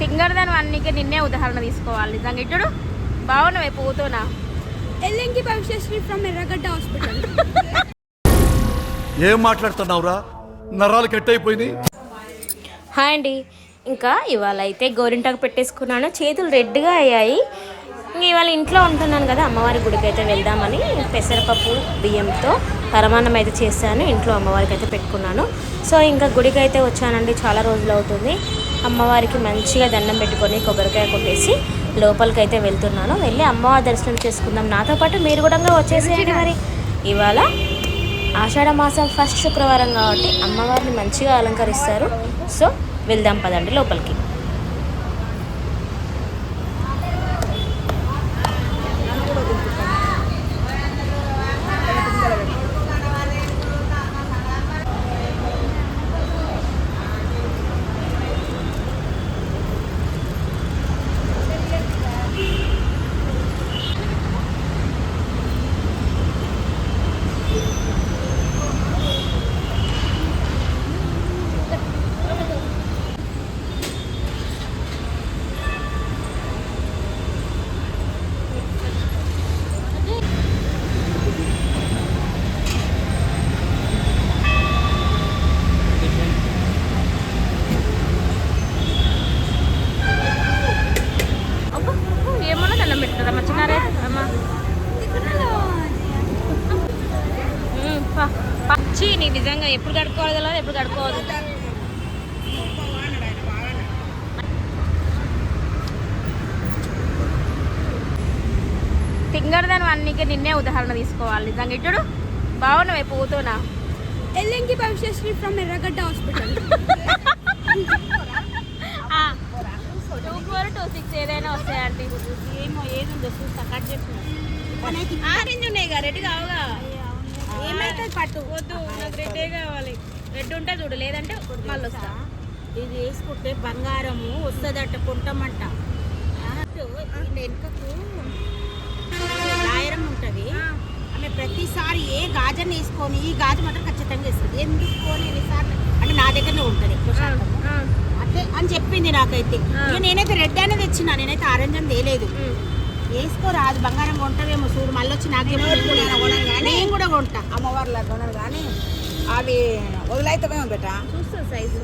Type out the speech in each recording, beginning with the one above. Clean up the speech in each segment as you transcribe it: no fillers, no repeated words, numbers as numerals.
Finger దాని అన్నికి నిన్నే ఉదాహరణ తీసుకోవాలి. నిజంగా ఇటు బాగున్నావే పోతున్నా. ఎల్ఎంకి భవిష్యశ్రీ ఫ్రమ్ ఎర్రగడ్డ హాస్పిటల్. ఏం మాట్లాడుతున్నావురా, నరాలు కట్ అయిపోయింది. హాయ్ అండి. ఇంకా ఇవాళ అయితే గోరింటాకు పెట్టేసుకున్నాను, చేతులు రెడ్గా అయ్యాయి. ఇవాళ ఇంట్లో ఉంటున్నాను కదా, అమ్మవారి గుడికి అయితే వెళ్దామని పెసరపప్పు బియ్యంతో పరమాన్నం అయితే చేశాను. ఇంట్లో అమ్మవారికి అయితే పెట్టుకున్నాను. సో ఇంకా గుడికి అయితే వచ్చానండి, చాలా రోజులు అవుతుంది. అమ్మవారికి మంచిగా దండం పెట్టుకొని కొబ్బరికాయ కొట్టేసి లోపలికి అయితే వెళ్తున్నాను. వెళ్ళి అమ్మవారి దర్శనం చేసుకుందాం. నాతో పాటు మీరు కూడా వచ్చేసేయండి. మరి ఇవాళ ఆషాఢ మాసం ఫస్ట్ శుక్రవారం కాబట్టి అమ్మవారిని మంచిగా అలంకరిస్తారు. సో వెళ్దాం పదండి లోపలికి. పచ్చి నీ నిజంగా ఎప్పుడు కడుక్కోవాలి కదా, ఎప్పుడు కడుక్కోవాలి. ఫింగర్ దాని అన్నికి నిన్నే ఉదాహరణ తీసుకోవాలి. నిజంగా ఇటు బాగున్నావే పోతున్నా. ఎల్ఎంకి భవిష్యశ్రీ ఫ్రమ్ ఎర్రగడ్డ హాస్పిటల్. 2426 ఏదైనా వస్తాయండి. ఏమో ఏది ఉందో చూస్తా, కట్ చేసి ఆరెంజ్ ఉన్నాయి కదా, రెడ్ కావుగా. ఏమైతే పట్టు వద్దు, నాకు రెడ్డే కావాలి. రెడ్ ఉంటే చూడు, లేదంటే మళ్ళీ వస్తా. ఇది వేసుకుంటే బంగారము వస్తుందట, కొంటామంట. వెనుకకు లాయరం ఉంటుంది, ఆమె ప్రతిసారి ఏ గాజని వేసుకొని ఈ గాజు మాత్రం ఖచ్చితంగా వేస్తుంది. ఎందుకు కొని ఎన్నిసార్లు అంటే నా దగ్గరనే ఉంటుంది ఎక్కువ శాతం అట్లే అని చెప్పింది నాకైతే. ఇక నేనైతే రెడ్ అనేది తెచ్చిన, నేనైతే ఆరెంజ్ అని తేలేదు. వేసుకోరాదు, బంగారం కొంటావేమో చూడు, మళ్ళీ వచ్చి నాకు నేను కూడా కొంటా. అమ్మవారిలో కొనరు కానీ అవి వదిలైతమేమో బెట. చూస్తా సైజు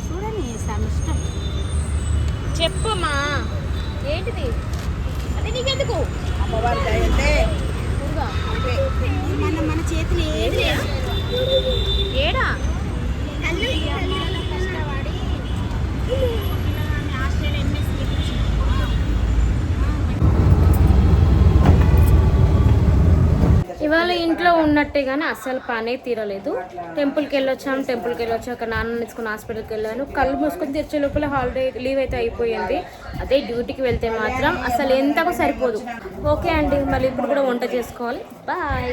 చూడని ఇష్టం. చెప్పమ్మా ఏంటిది, అది నీకెందుకు? అమ్మవారి దయ అంటే మన చేతులు ఏది ఏడా కష్టపడి ఆస్ట్రేలియా ఎంఎస్ ఇవాళ ఇంట్లో ఉన్నట్టే కానీ అస్సలు పనే తీరలేదు. టెంపుల్కి వెళ్ళొచ్చాక నాన్న నేర్చుకుని హాస్పిటల్కి వెళ్ళాను. కళ్ళు మూసుకొని తెరిచే లోపల హాలిడే లీవ్ అయితే అయిపోయింది. అదే డ్యూటీకి వెళ్తే మాత్రం అసలు ఎంతకు సరిపోదు. ఓకే అండి, మళ్ళీ ఇప్పుడు కూడా వంట చేసుకోవాలి. బాయ్.